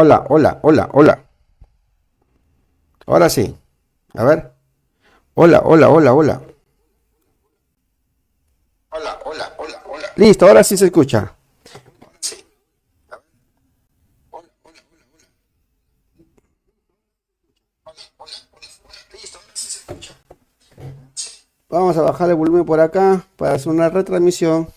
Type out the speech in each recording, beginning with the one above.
Hola, hola, hola, hola. Ahora sí. A ver. Hola, hola, hola, hola. Hola, hola, hola, hola. Listo, ahora sí se escucha. Vamos a bajar el volumen por acá para hacer una retransmisión.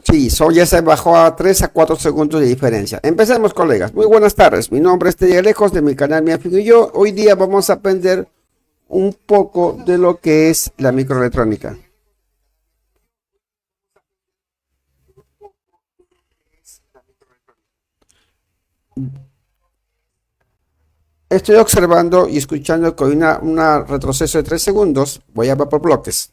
Sí, ya se bajó a 3 a 4 segundos de diferencia. Empecemos, colegas. Muy buenas tardes. Mi nombre es Teddy Lejos de mi canal Mi Amigo y yo. Hoy día vamos a aprender un poco de lo que es la microelectrónica. Estoy observando y escuchando que hay una retroceso de 3 segundos. Voy a ver por bloques.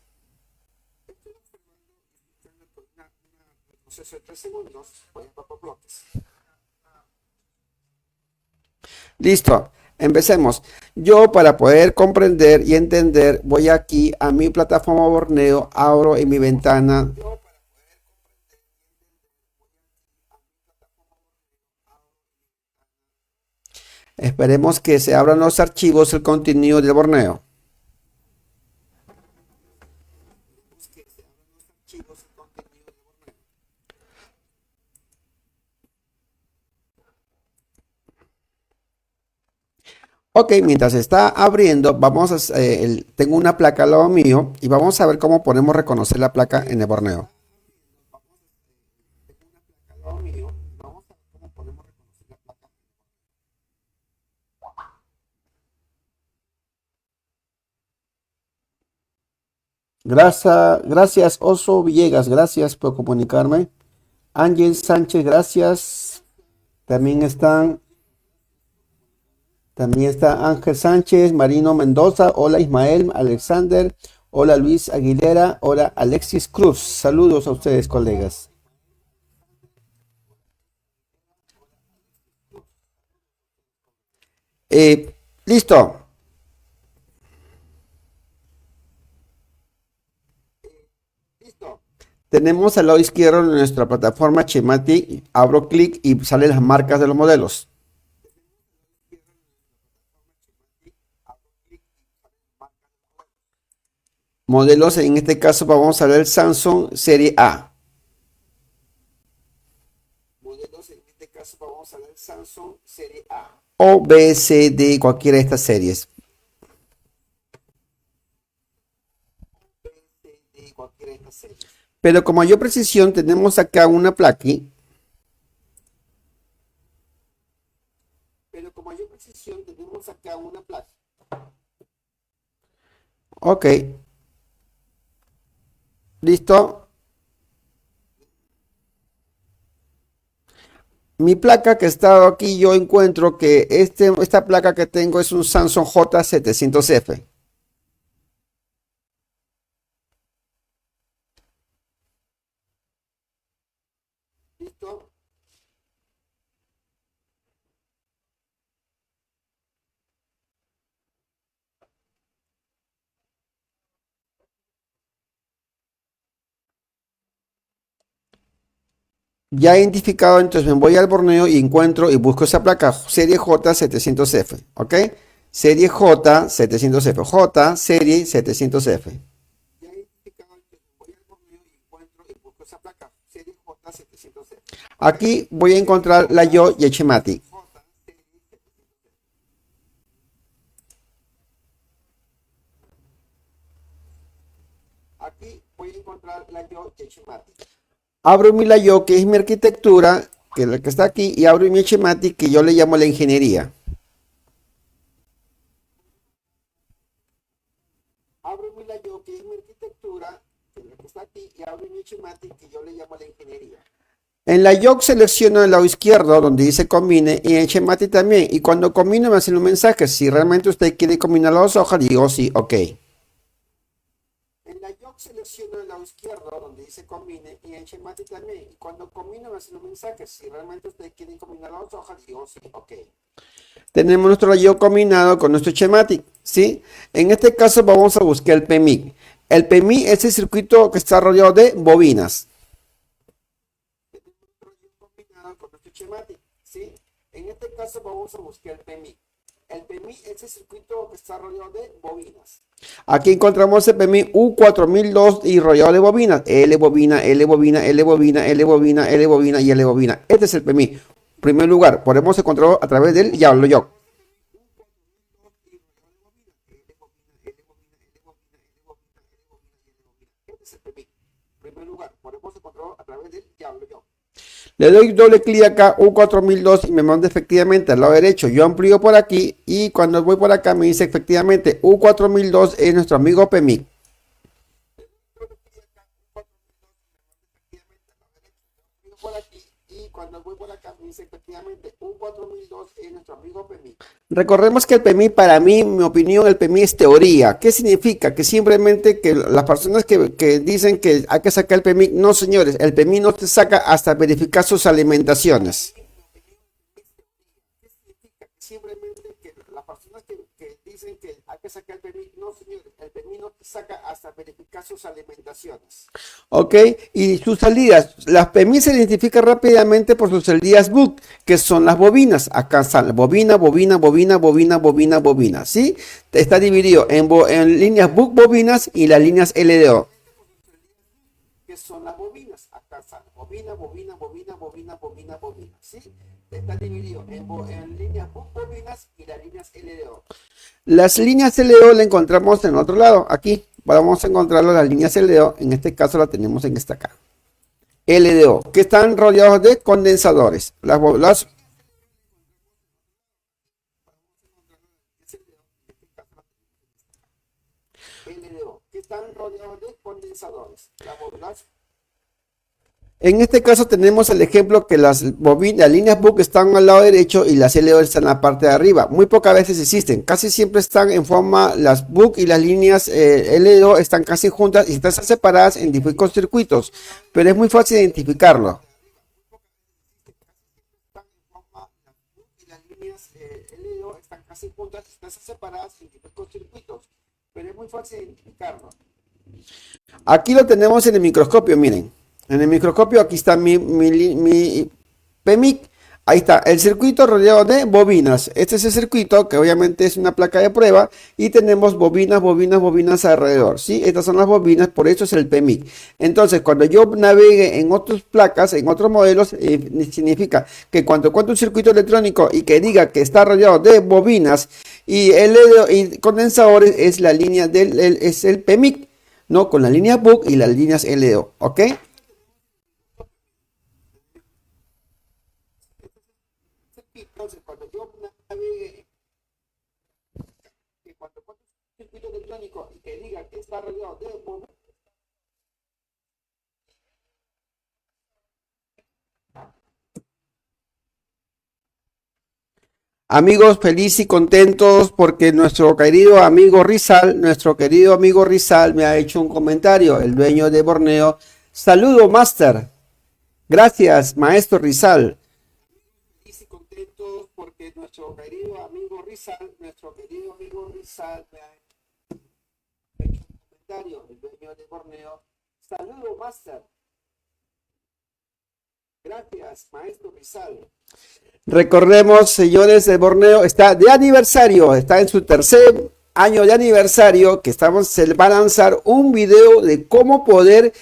Listo, empecemos. Yo para poder comprender y entender, voy aquí a mi plataforma Borneo, abro en mi ventana. Esperemos que se abran los archivos, el contenido del Borneo. Ok, mientras está abriendo, tengo una placa al lado mío y vamos a ver cómo podemos reconocer la placa en el Borneo. Gracias, Oso Villegas, gracias por comunicarme. Ángel Sánchez, gracias. También están También está Ángel Sánchez, Marino Mendoza, hola Ismael Alexander, hola Luis Aguilera, hola Alexis Cruz. Saludos a ustedes, colegas. Listo. Tenemos al lado izquierdo de nuestra plataforma Chematic. Abro clic y salen las marcas de los modelos. Modelos, en este caso vamos a ver el Samsung Serie A. O B, C, D, cualquiera de estas series. Pero con mayor precisión tenemos acá una placa. Ok, listo. Mi placa que está aquí, yo encuentro que esta placa que tengo es un Samsung J700F. Ya identificado, entonces me voy al Borneo y encuentro y busco esa placa, serie J700F, ¿ok? Serie J700F, J serie 700F. Aquí voy a encontrar la Yo Yechemati. Abro mi Layo, que es mi arquitectura, que es la que está aquí, y abro mi Yechemati, que yo le llamo la ingeniería. En la Yoke selecciono el lado izquierdo donde dice combine y en Shemati también. Y cuando combino me hacen un mensaje. Si realmente usted quiere combinar las dos hojas, digo sí, ok. Tenemos nuestro layout combinado con nuestro schematic, ¿sí? En este caso vamos a buscar el PMIC. El PMI es el circuito que está rodeado de bobinas. ¿Sí? En este caso vamos a buscar el PMI. El PMI es el circuito que está rodeado de bobinas. Aquí encontramos el PMI U4002 y rodeado de bobinas. L bobina, L bobina, L bobina, L bobina, L bobina y L bobina. Este es el PMI. En primer lugar, podemos encontrarlo a través del YOLO. Le doy doble clic acá, U4002 y me manda efectivamente al lado derecho. Yo amplío por aquí y cuando voy por acá me dice efectivamente U4002 es nuestro amigo PMI. Recordemos que el PMI, para mí, mi opinión, el PMI es teoría. ¿Qué significa? Que simplemente que las personas que dicen que hay que sacar el PMI, no señores, el PMI no te saca hasta verificar sus alimentaciones. Simplemente que las personas que dicen que hay que sacar el PMI, no señores, el PMI no te saca hasta verificar sus alimentaciones. Ok, y sus salidas, las PMI se identifican rápidamente por sus salidas BUC, que son las bobinas. Acá están bobina, bobina, bobina, bobina, bobina, bobina, ¿sí? Está dividido en líneas BUC bobinas y las líneas LDO. Que son las bobinas. Acá están bobina, bobina, bobina, bobina, bobina, bobina, ¿sí? Está dividido en líneas bobinas y las líneas LDO. Las líneas LDO la encontramos en otro lado, aquí. Vamos a encontrarlo las líneas LDO, en este caso la tenemos en esta acá. LDO, que están rodeados de condensadores. Las LDO, que están rodeados de condensadores. En este caso tenemos el ejemplo que las líneas BUC están al lado derecho y las LDO están en la parte de arriba. Muy pocas veces existen, casi siempre están en forma, las BUC y las líneas LDO están casi juntas y están separadas en diferentes circuitos, pero es muy fácil identificarlo. Aquí lo tenemos en el microscopio, miren. En el microscopio aquí está mi PMIC. Ahí está, el circuito rodeado de bobinas. Este es el circuito que obviamente es una placa de prueba y tenemos bobinas, bobinas, bobinas alrededor. ¿Sí? Estas son las bobinas, por eso es el PMIC. Entonces, cuando yo navegue en otras placas, en otros modelos, significa que cuando encuentro un circuito electrónico y que diga que está rodeado de bobinas y condensadores, es la línea es el PMIC, ¿no? Con las líneas BUC y las líneas LDO, ¿ok? Entonces, cuando yo navegue, que cuando pongo un circuito electrónico y que diga que está rodeado de bobinas. Amigos, felices y contentos porque nuestro querido amigo Rizal me ha hecho un comentario, el dueño de Borneo. Saludo, Master. Gracias, maestro Rizal. Felices y contentos porque nuestro querido amigo Rizal me ha hecho un comentario, el dueño de Borneo. Saludo, Master. Gracias, maestro Rizal. Recordemos, señores, de Borneo está de aniversario, está en su tercer año de aniversario, que se va a lanzar un video de cómo poder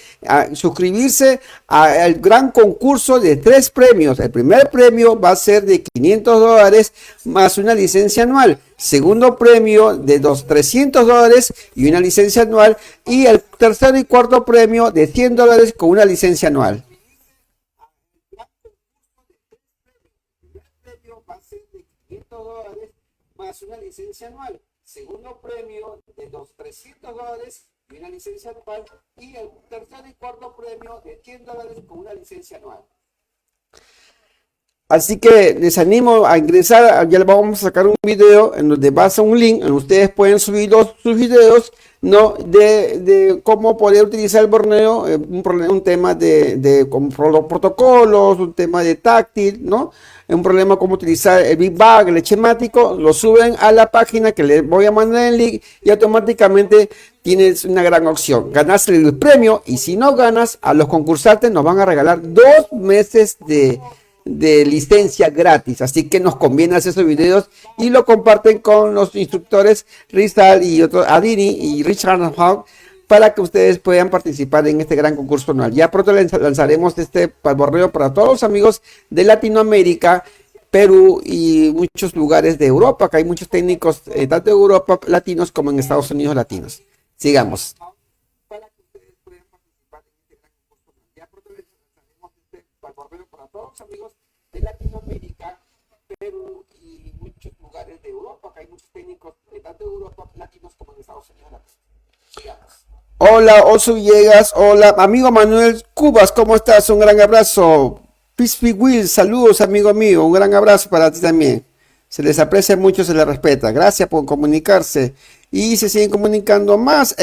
suscribirse al gran concurso de 3 premios. El primer premio va a ser de $500 más una licencia anual. Segundo premio de $300 y una licencia anual. Y el tercer y cuarto premio de $100 con una licencia anual. Más una licencia anual. Segundo premio de $300 y una licencia anual. Y el tercer y cuarto premio de $100 con una licencia anual. Así que les animo a ingresar. Ya les vamos a sacar un video en donde va a ser un link en donde ustedes pueden subir sus videos, ¿no? De cómo poder utilizar el Borneo, un tema de protocolos, un tema de táctil, ¿no? Un problema cómo utilizar el Big Bag, el esquemático, lo suben a la página que les voy a mandar el link y automáticamente tienes una gran opción, ganarse el premio, y si no ganas, a los concursantes nos van a regalar 2 meses de licencia gratis, así que nos conviene hacer esos videos y lo comparten con los instructores Rizal y otros, Adini y Richard Hawk, para que ustedes puedan participar en este gran concurso anual. Ya pronto lanzaremos este borreo para todos los amigos de Latinoamérica, Perú y muchos lugares de Europa, que hay muchos técnicos, tanto de Europa latinos como en Estados Unidos latinos. Sigamos. Para que ustedes puedan participar en este gran concurso. Ya pronto les lanzaremos este borreo para todos los amigos de Latinoamérica, Perú y muchos lugares de Europa, que hay muchos técnicos, tanto de Europa latinos como en Estados Unidos latinos. Sigamos. Hola, Oso Villegas, hola, amigo Manuel Cubas, ¿cómo estás? Un gran abrazo. Pispi Will, saludos, amigo mío, un gran abrazo para ti también. Se les aprecia mucho, se les respeta. Gracias por comunicarse. Y se siguen comunicando más.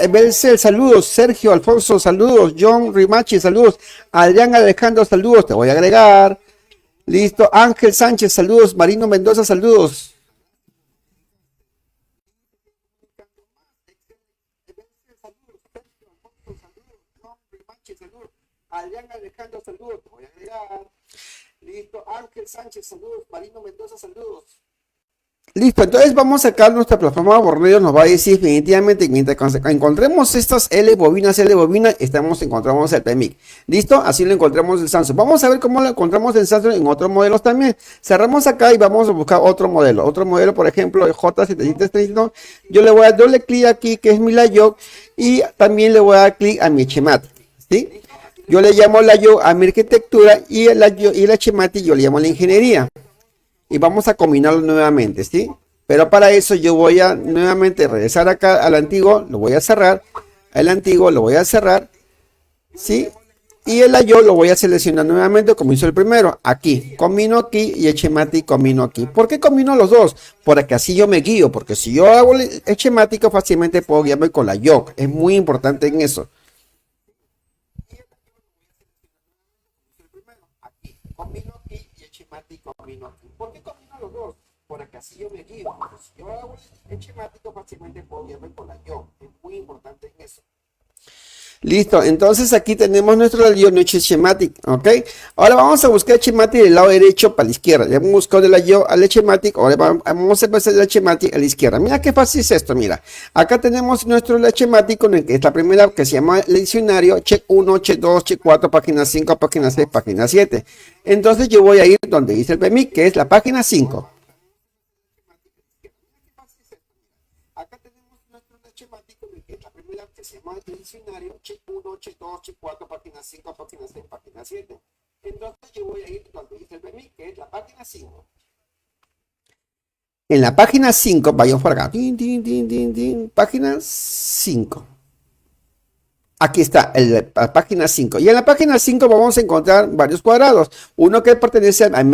Belcel, saludos. Sergio Alfonso, saludos. John Rimachi, saludos. Adrián Alejandro, saludos. Te voy a agregar. Listo. Ángel Sánchez, saludos. Marino Mendoza, saludos. Adrián Alejandro, saludos, te voy a agregar. Listo, Ángel Sánchez, saludos. Marino Mendoza, saludos. Listo, entonces vamos a sacar nuestra plataforma de borreo, nos va a decir definitivamente, mientras encontremos estas L bobina, encontramos el PMIC. ¿Listo? Así lo encontramos en Samsung. Vamos a ver cómo lo encontramos en Samsung en otros modelos también. Cerramos acá y vamos a buscar otro modelo. Otro modelo, por ejemplo, el J730. Yo le voy a dar doble clic aquí, que es mi Layout, y también le voy a dar clic a mi Hemati, ¿sí? Yo le llamo Layout a mi arquitectura y el Hemati yo le llamo la ingeniería. Y vamos a combinarlo nuevamente, ¿sí? Pero para eso yo voy a nuevamente regresar acá al antiguo, lo voy a cerrar, el antiguo lo voy a cerrar, ¿sí? Y el Layout lo voy a seleccionar nuevamente como hizo el primero, aquí, combino aquí y Hemati combino aquí. ¿Por qué combino los dos? Porque así yo me guío, porque si yo hago el Hemati fácilmente puedo guiarme con Layout, es muy importante en eso. Combino aquí y Hemati combino aquí. ¿Por qué combino los dos? Porque así yo me guío. Si yo hago el Hemati fácilmente puedo guiarme con Layout. Es muy importante en eso. Listo, entonces aquí tenemos nuestro nuestro schematic, ¿ok? Ahora vamos a buscar el schematic del lado derecho para la izquierda. Ya hemos buscado el schematic, ahora vamos a pasar el schematic a la izquierda. Mira qué fácil es esto, mira. Acá tenemos nuestro schematic con el que es la primera, que se llama el diccionario, check 1, check 2, check 4, página 5, página 6, página 7. Entonces yo voy a ir donde dice el PMIC, que es la página 5. Acá tenemos nuestro schematic con el que es la primera, que se llama el diccionario, check 1, check 2, check 4, página 5, página 6, página 7. Entonces yo voy a ir donde dice el PMIC, que es la página 5. En la página 5, vayamos por acá. Página 5. Aquí está, la página 5. Y en la página 5 vamos a encontrar varios cuadrados. Uno que pertenece al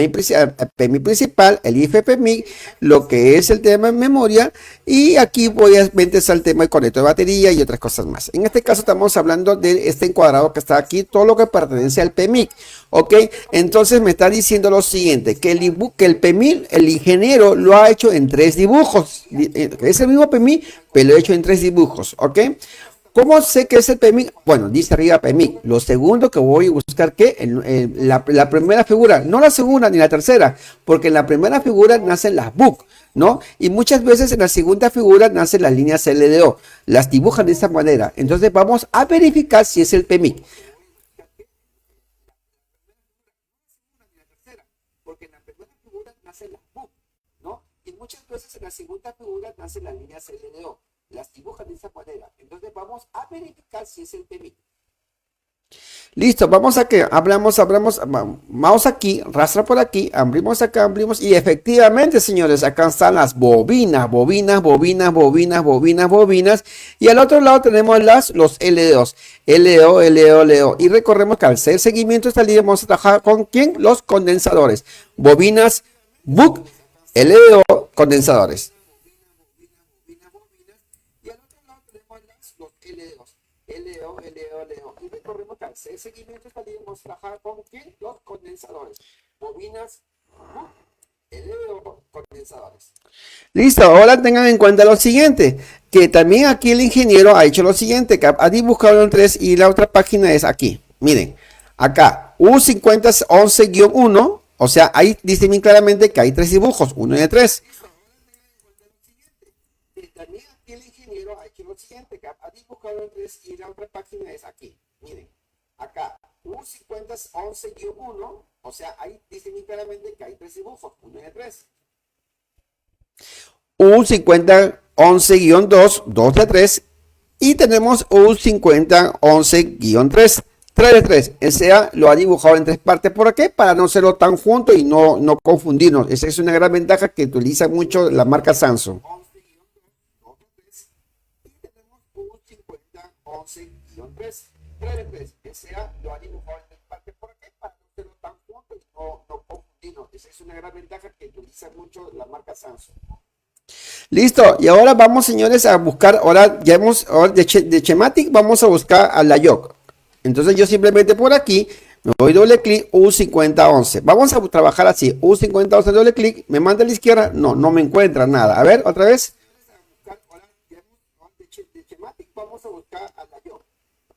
PMI principal, el IFPMI, lo que es el tema de memoria. Y aquí voy a meterse al tema de conector de batería y otras cosas más. En este caso estamos hablando de este encuadrado que está aquí, todo lo que pertenece al PMI. Ok, entonces me está diciendo lo siguiente, que el PMI, el ingeniero, lo ha hecho en 3 dibujos. Es el mismo PMI, pero lo ha hecho en 3 dibujos. Ok. ¿Cómo sé que es el PMIC? Bueno, dice arriba PMIC. Lo segundo que voy a buscar que la primera figura, no la segunda ni la tercera, porque en la primera figura nacen las BUC, ¿no? Y muchas veces en la segunda figura nacen las líneas LDO. Las dibujan de esta manera. Entonces vamos a verificar si es el PMIC. Porque en la primera figura nacen las BUC, ¿no? Y muchas veces en la segunda figura nacen las líneas LDO. Las dibujan de esa manera. Entonces vamos a verificar si es el PMIC. Listo, vamos a que hablamos, mouse aquí, rastra por aquí, abrimos acá, abrimos y efectivamente, señores, acá están las bobinas y al otro lado tenemos los LDOs, LDO y recordemos que al hacer seguimiento de esta línea vamos a trabajar con ¿quién? Los condensadores, bobinas, BUC, LDO, condensadores. Y recorremos que al hacer seguimiento estaríamos trabajar con ¿quién? Los condensadores, bobinas, LDO, condensadores. Listo, ahora tengan en cuenta lo siguiente, que también aquí el ingeniero ha hecho lo siguiente, que ha dibujado en 3 y la otra página es aquí. Miren, acá U5011-1, o sea, ahí dice bien claramente que hay 3 dibujos, 1 y 3. También aquí el ingeniero ha hecho lo siguiente, que ha dibujado en 3 y la otra página es aquí. Miren, acá U5011-1, o sea, ahí dice bien claramente que hay 3 dibujos, 1 y 3. U5011-2, 2 de 3, y tenemos U5011-3, 3 de 3. O sea, lo ha dibujado en 3 partes. ¿Por qué? Para no hacerlo tan junto y no confundirnos. Esa es una gran ventaja que utiliza mucho la marca Samsung. Y tenemos U5011-3, 3 de 3. O sea, lo ha dibujado en 3 partes. ¿Por qué? Para no hacerlo tan junto y no confundirnos. Esa es una gran ventaja que utiliza mucho la marca Samsung. Listo, y ahora vamos, señores, a buscar, ahora ya hemos, ahora de Schematic vamos a buscar a la YOC. Entonces yo simplemente por aquí me doy doble clic, U5011. Vamos a trabajar así, U5011 doble clic, me manda a la izquierda, no me encuentra nada. A ver, otra vez. De Schematic vamos a buscar a la YOC.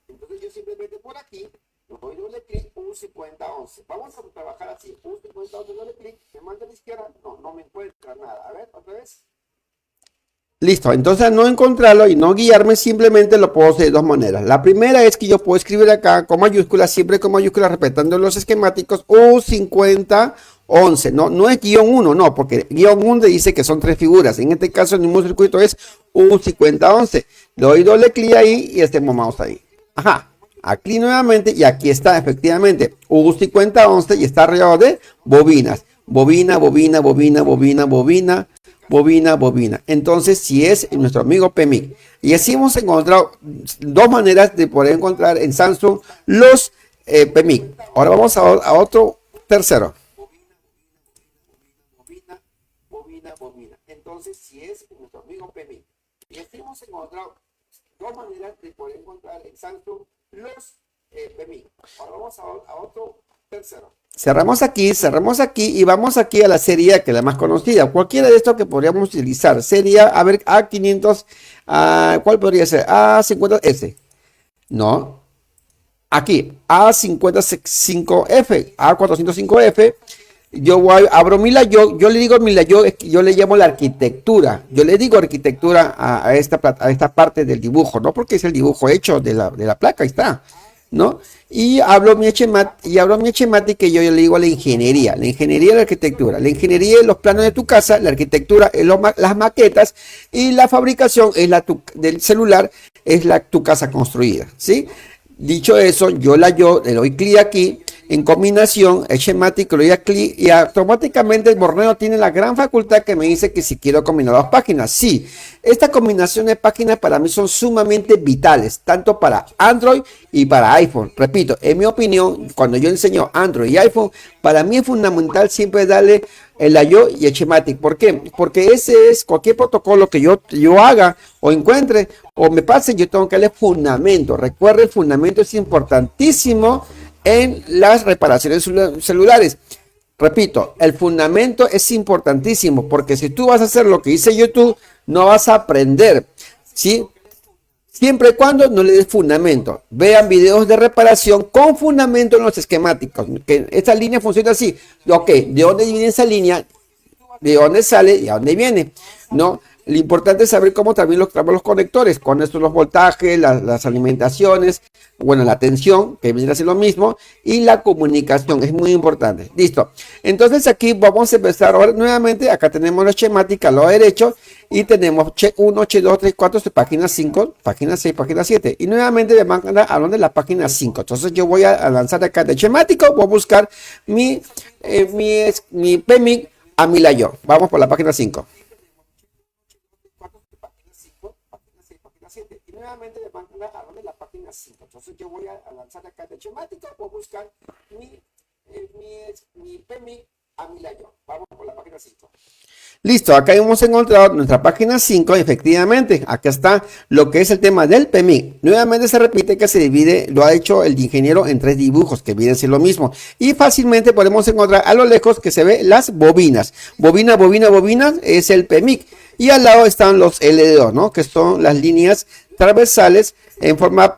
Entonces yo simplemente por aquí me doy doble clic, U5011. Vamos a trabajar así, U5011 doble clic, me manda a la izquierda, no me encuentra nada. A ver, otra vez. Listo, entonces al no encontrarlo y no guiarme, simplemente lo puedo hacer de dos maneras. La primera es que yo puedo escribir acá con mayúsculas, siempre con mayúsculas, respetando los esquemáticos, U5011. No es guión 1, no, porque guión 1 dice que son 3 figuras. En este caso, el mismo circuito es U5011. Le doy doble clic ahí y estemos mouse ahí. Ajá, aquí nuevamente y aquí está efectivamente U5011 y está rodeado de bobinas. Bobina. Entonces, si es nuestro amigo PMIC. Y así hemos encontrado dos maneras de poder encontrar en Samsung los PMIC. Ahora vamos a otro tercero. Bobina. Entonces, si es nuestro amigo PMIC. Y así hemos encontrado dos maneras de poder encontrar en Samsung los PMIC. Ahora vamos a otro tercero. Cerramos aquí y vamos aquí a la serie A, que es la más conocida. Cualquiera de estos que podríamos utilizar. Serie A ver, A500, ¿cuál podría ser? A50S. No. Aquí, A55F, A405F. Abro mi layout, yo le digo mi layout, yo le llamo la arquitectura. Yo le digo arquitectura a esta parte del dibujo, ¿no? Porque es el dibujo hecho de la placa, ahí está, ¿no? Y hablo mi schematic, que yo le digo a la ingeniería de la arquitectura. La ingeniería es los planos de tu casa, la arquitectura es las maquetas y la fabricación es del celular, es tu casa construida, ¿sí? Dicho eso, yo le doy clic aquí, en combinación, el schematic, le doy a clic y automáticamente el borneo tiene la gran facultad que me dice que si quiero combinar dos páginas. Sí, esta combinación de páginas para mí son sumamente vitales, tanto para Android y para iPhone. Repito, en mi opinión, cuando yo enseño Android y iPhone, para mí es fundamental siempre darle el layout y el schematic. ¿Por qué? Porque ese es cualquier protocolo que yo haga o encuentre o me pase, yo tengo que darle fundamento. Recuerda, el fundamento es importantísimo en las reparaciones celulares. Repito, el fundamento es importantísimo, porque si tú vas a hacer lo que dice YouTube, no vas a aprender, ¿sí? Siempre y cuando no le des fundamento. Vean videos de reparación con fundamento en los esquemáticos. Que esta línea funciona así. Ok, ¿de dónde viene esa línea? ¿De dónde sale y a dónde viene? ¿No? Lo importante es saber cómo también los conectores. Con esto los voltajes, las alimentaciones, bueno, la tensión, que viene a ser lo mismo, y la comunicación, es muy importante. Listo. Entonces aquí vamos a empezar ahora nuevamente. Acá tenemos la esquemática al lado derecho y tenemos che 1, che 2, 3, 4, página 5, página 6, página 7. Y nuevamente me van a hablar de la página 5. Entonces yo voy a lanzar acá de esquemático, voy a buscar mi PMIC a mi layout. Vamos por la página 5. Y nuevamente me van a hablar de la página 5. Entonces yo voy a lanzar acá de esquemático, voy a buscar mi PMIC a mi layout. Vamos por la página 5. Listo, acá hemos encontrado nuestra página 5, efectivamente, acá está lo que es el tema del PMIC. Nuevamente se repite que se divide, lo ha hecho el ingeniero en 3 dibujos, que vienen a ser lo mismo. Y fácilmente podemos encontrar a lo lejos que se ve las bobinas. Bobina, bobina, bobina es el PMIC. Y al lado están los LDO, ¿no? Que son las líneas transversales en forma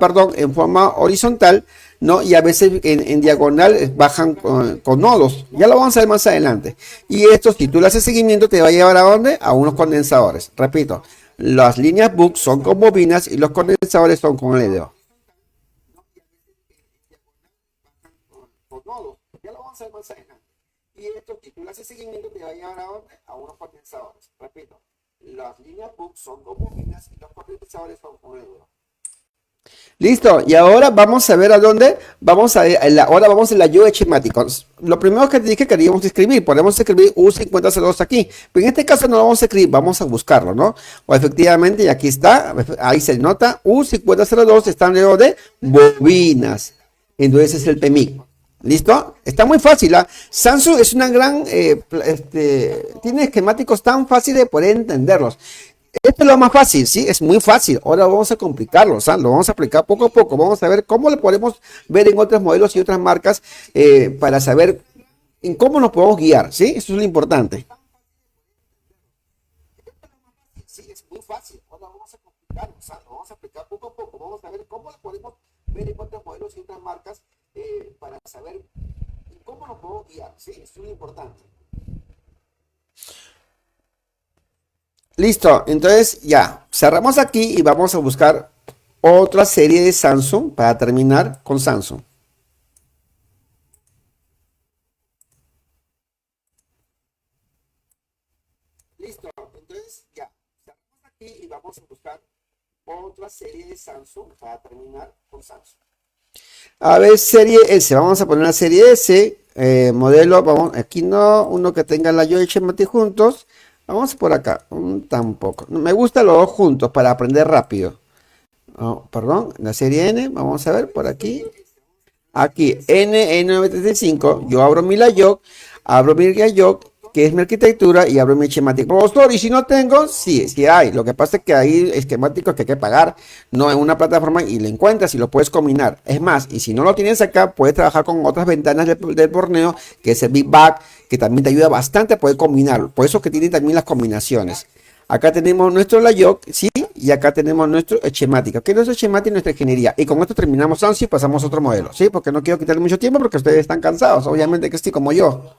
horizontal, ¿no? Y a veces en diagonal bajan con nodos. Ya lo vamos a ver más adelante. Y esto, si tú le haces seguimiento, te va a llevar a dónde? A unos condensadores. Repito, las líneas BUC son con bobinas y los condensadores son con LDO. Ya lo vamos a ver más adelante. Y esto, si tú le haces seguimiento, te va a llevar a dónde? A unos condensadores. Repito, las líneas BUC son con bobinas y los condensadores son con LDO. Listo, y ahora vamos a ver a dónde vamos ahora vamos a la lluvia esquemática. Lo primero que te dije que queríamos escribir, podemos escribir U5002 aquí, pero en este caso no lo vamos a escribir, vamos a buscarlo, ¿no? O efectivamente, y aquí está, ahí se nota, U5002 está en el de bobinas, entonces es el PMIC. ¿Listo? Está muy fácil. Samsung es una gran, tiene esquemáticos tan fáciles de poder entenderlos. Esto es lo más fácil, ¿sí? Es muy fácil. Ahora vamos a complicarlo, ¿sabes? Lo vamos a aplicar poco a poco. Vamos a ver cómo lo podemos ver en otros modelos y otras marcas para saber en cómo nos podemos guiar, ¿sí? Eso es lo importante. Sí, es muy fácil. Ahora vamos a complicarlo, ¿sabes? Lo vamos a aplicar poco a poco. Vamos a ver cómo lo podemos ver en otros modelos y otras marcas para saber en cómo nos podemos guiar, ¿sí? Eso es lo importante. Listo, entonces ya, cerramos aquí y vamos a buscar otra serie de Samsung para terminar con Samsung. Listo, entonces ya, cerramos aquí y vamos a buscar otra serie de Samsung para terminar con Samsung. A ver, serie S, vamos a poner la serie S, modelo, vamos, aquí no, uno que tenga la Yoichi juntos. Vamos por acá, tampoco. Me gustan los dos juntos para aprender rápido. Oh, perdón, la serie N, vamos a ver por aquí. Aquí, N935, yo abro mi Layok, abro mi Layok, que es mi arquitectura, y abro mi esquemático profesor. Y si no tengo, sí hay. Lo que pasa es que hay esquemáticos que hay que pagar, no en una plataforma, y lo encuentras y lo puedes combinar. Es más, y si no lo tienes acá, puedes trabajar con otras ventanas del Borneo, que es el Big Bag, que también te ayuda bastante a poder combinarlo. Por eso que tiene también las combinaciones. Acá tenemos nuestro Layok, ¿sí? Y acá tenemos nuestro esquemático, que es nuestro esquemático y nuestra ingeniería. Y con esto terminamos ANSI y pasamos a otro modelo, ¿sí? Porque no quiero quitarle mucho tiempo porque ustedes están cansados, obviamente que estoy como yo.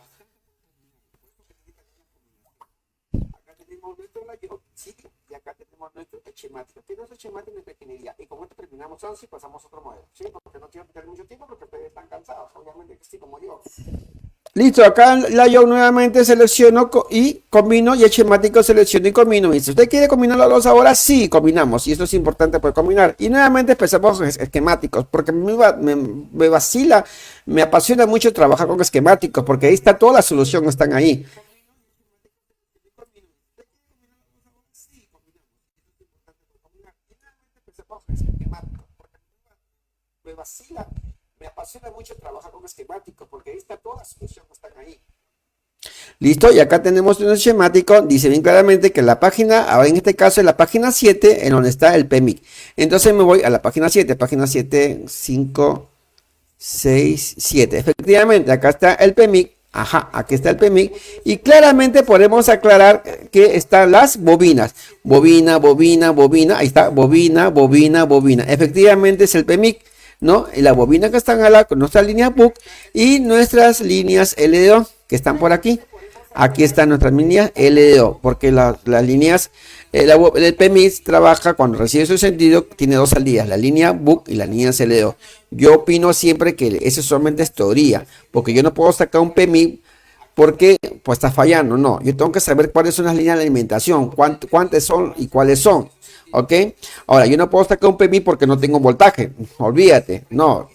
Acá tenemos nuestro Layok, ¿sí? Y acá tenemos nuestro esquemático, que es nuestro esquemático y nuestra ingeniería. Y con esto terminamos ANSI y pasamos a otro modelo, ¿sí? Porque no quiero quitarle mucho tiempo porque ustedes están cansados, obviamente que estoy como yo. Listo, acá la yo nuevamente selecciono y combino y esquemático selecciono y combino. Y si usted quiere combinar los dos ahora, sí, combinamos. Y esto es importante poder combinar. Y nuevamente empezamos con esquemáticos, porque me vacila, me apasiona mucho trabajar con esquemáticos, porque ahí está toda la solución, están ahí. Me vacila, me apasiona mucho trabajar con esquemáticos, porque ahí está toda la solución, están ahí. Listo, y acá tenemos un esquemático, dice bien claramente que la página, ahora en este caso es la página 7, en donde está el PMIC. Entonces me voy a la página 7, 5, 6, 7. Efectivamente, acá está el PMIC, ajá, aquí está el PMIC, y claramente podemos aclarar que están las bobinas. Bobina, bobina, bobina, ahí está, bobina, bobina, bobina. Efectivamente es el PMIC, ¿no? Y la bobina que están acá con nuestras líneas BUC y nuestras líneas LDO que están por aquí. Aquí están nuestras líneas LDO, porque las líneas, el PMIC trabaja cuando recibe su sentido, tiene dos salidas, la línea BUC y la línea LDO. Yo opino siempre que eso solamente es teoría, porque yo no puedo sacar un PMIC porque pues está fallando, no. Yo tengo que saber cuáles son las líneas de alimentación, cuántas son y cuáles son. ¿Ok? Ahora, yo no puedo sacar un PMI porque no tengo voltaje. Olvídate. No.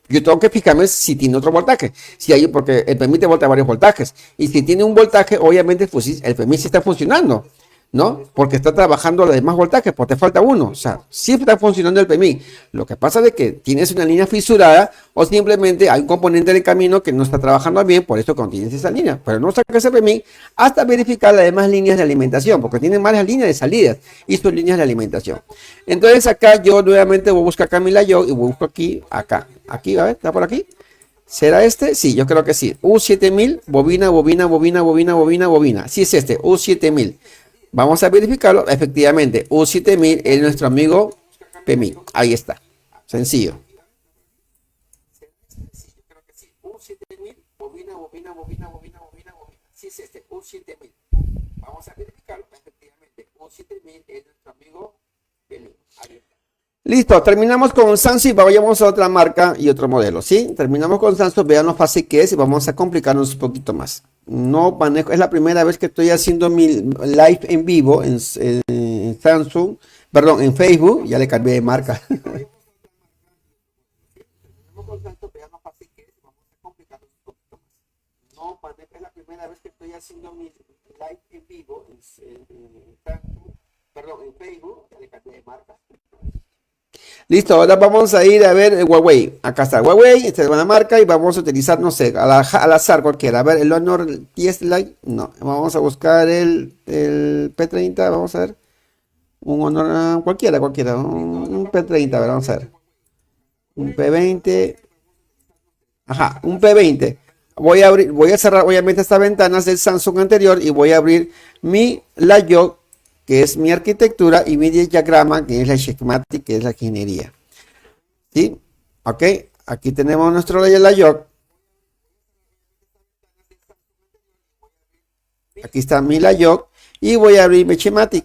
Yo tengo que fijarme si tiene otro voltaje. Si hay, porque el PMI te voltea varios voltajes. Y si tiene un voltaje, obviamente el PMI sí está funcionando. ¿no? Porque está trabajando los demás voltajes, porque te falta uno. O sea, siempre está funcionando el PMI. Lo que pasa es que tienes una línea fisurada o simplemente hay un componente del camino que no está trabajando bien, por eso tienes esa línea. Pero no sacas ese PMI hasta verificar las demás líneas de alimentación, porque tienen varias líneas de salidas y sus líneas de alimentación. Entonces acá yo nuevamente voy a buscar acá mi layout y busco aquí, acá. Aquí, a ver, ¿está por aquí? ¿Será este? Sí, yo creo que sí. U7000, bobina, bobina, bobina, bobina, bobina, bobina. Sí es este, U7000. Vamos a verificarlo. Efectivamente, U7000 es nuestro amigo PMI. Ahí está. Sencillo. U7000, bobina, bobina, bobina, bobina, bobina, bobina. Sí es este, U7000. Vamos a verificarlo. Efectivamente, U7000 es nuestro amigo PMI. Ahí está. Listo, terminamos con Samsung, vayamos a otra marca y otro modelo, ¿sí? Terminamos con Samsung, vean lo fácil que es y vamos a complicarnos un poquito más. No manejo, es la primera vez que estoy haciendo mi live en vivo en Samsung, perdón, en Facebook, ya le cambié de marca. No manejo, es la primera vez que estoy haciendo mi live en vivo en Samsung, perdón, en Facebook, ya le cambié de marca. Listo, ahora vamos a ir a ver el Huawei. Acá está Huawei, esta es una marca y vamos a utilizar, no sé, al azar cualquiera. A ver, el Honor 10 Lite, no. Vamos a buscar el P30, vamos a ver. Un Honor, cualquiera, un P30, a ver, vamos a ver. Un P20. Ajá, un P20. Voy a cerrar obviamente estas ventanas del Samsung anterior y voy a abrir mi layout, que es mi arquitectura, y mi diagrama, que es la schematic, que es la ingeniería. ¿Sí? Ok, aquí tenemos nuestro layout. Aquí está mi layout y voy a abrir mi schematic.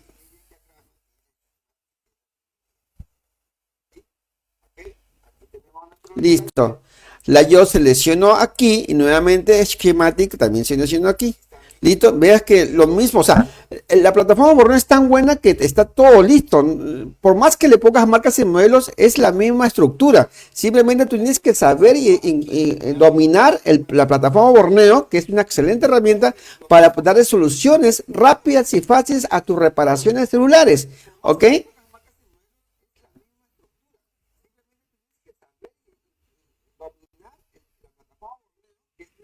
Listo. Layout selecciono aquí y nuevamente schematic también selecciono aquí. Listo, veas que lo mismo, o sea, la plataforma Borneo es tan buena que está todo listo. Por más que le pongas marcas y modelos, es la misma estructura. Simplemente tú tienes que saber y dominar la plataforma Borneo, que es una excelente herramienta para dar soluciones rápidas y fáciles a tus reparaciones celulares. ¿Ok?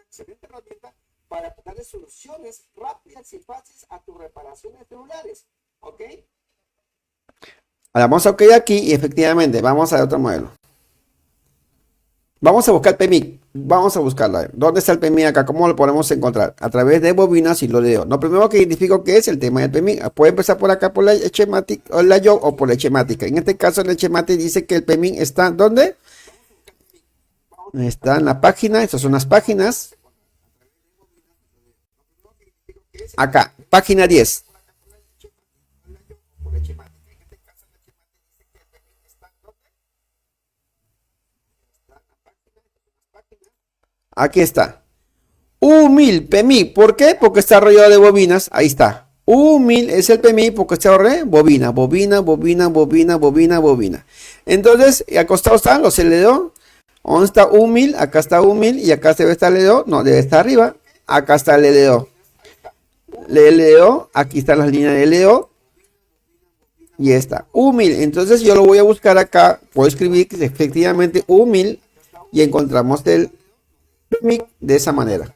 Excelente herramienta para darle soluciones rápidas y fáciles a tus reparaciones celulares. ¿Ok? Ahora vamos a OK aquí y efectivamente vamos a otro modelo. Vamos a buscar PMI. Vamos a buscarlo. ¿Dónde está el PMI acá? ¿Cómo lo podemos encontrar? A través de bobinas y lo leo. Lo primero que identifico que es el tema del PMI. Puede empezar por acá por la schematic o la yo o por la schemática. En este caso la schematic dice que el PMI está ¿dónde? Está en la página. Estas son las páginas. Acá, página 10. Aquí está. U1000 PMI. ¿Por qué? Porque está rodeado de bobinas. Ahí está. U1000 es el PMI porque está rodeado de bobina, bobina, bobina, bobina, bobina, bobina. Entonces, al costado están los LDO. ¿Dónde está U1000? Acá está U1000 y acá debe estar el LDO. No, debe estar arriba. Acá está el LDO. LDO, aquí están las líneas de LDO y está U1000. Entonces yo lo voy a buscar acá, puedo escribir que efectivamente U1000 y encontramos el PMI de esa manera.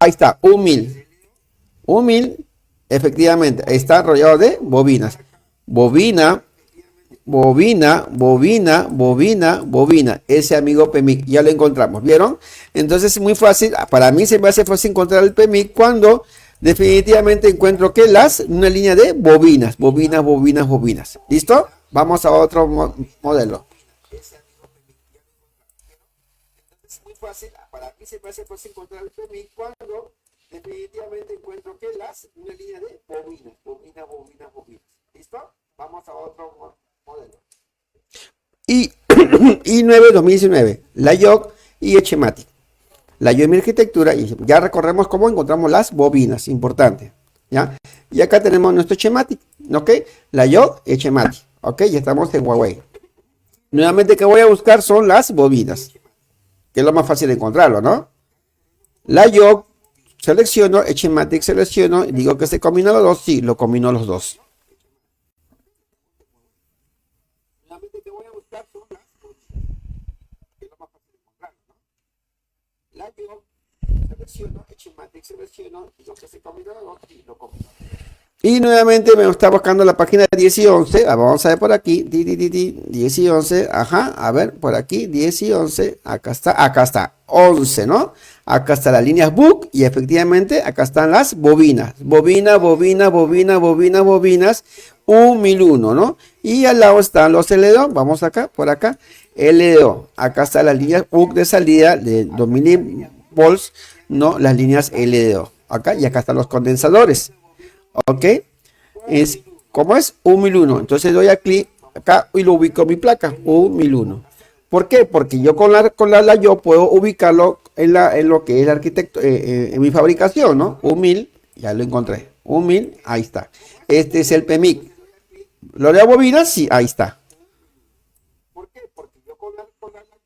Ahí está, U1000. U1000 efectivamente está rodeado de bobinas. Bobina, bobina, bobina, bobina, bobina. Ese amigo PMI, ya lo encontramos, ¿vieron? Entonces es muy fácil, para mí se me hace fácil encontrar el PMI cuando definitivamente encuentro que una línea de bobinas, bobinas, bobinas, bobinas. ¿Listo? Vamos a otro modelo. Es muy fácil, para mí se me hace fácil encontrar el PMI cuando definitivamente encuentro que una línea de bobinas, bobinas, bobinas, bobinas. ¿Listo? Vamos a otro modelo. Y i9 2019, layout y schematic. Layout en mi arquitectura y ya recorremos cómo encontramos las bobinas, importante. ¿Ya? Y acá tenemos nuestro schematic, ¿ok? Layout y schematic, ¿ok? Ya estamos en Huawei. Nuevamente que voy a buscar son las bobinas, que es lo más fácil de encontrarlo, ¿no? Layout, selecciono, Echematic selecciono, y digo que se combina los dos, sí, lo combino los dos. Y nuevamente me está buscando la página 10 y 11. Vamos a ver por aquí. 10 y 11. Ajá. A ver, por aquí. 10 y 11. Acá está. Acá está. 11, ¿no? Acá está las líneas book. Y efectivamente acá están las bobinas. Bobinas. 1001, ¿no? Y al lado están los LDO. Vamos acá, por acá. LDO. Acá están las líneas book de salida de 2000 volts, ¿no? Las líneas LDO. Acá y acá están los condensadores. Ok, ¿cómo es? 1001. Entonces doy a clic acá y lo ubico en mi placa, 1001. ¿Por qué? Porque yo con la yo puedo ubicarlo en lo que es el arquitecto, en mi fabricación, ¿no? 1000, ya lo encontré. 1000, ahí está. Este es el PMIC. ¿Lo de bobinas? Sí, ahí está.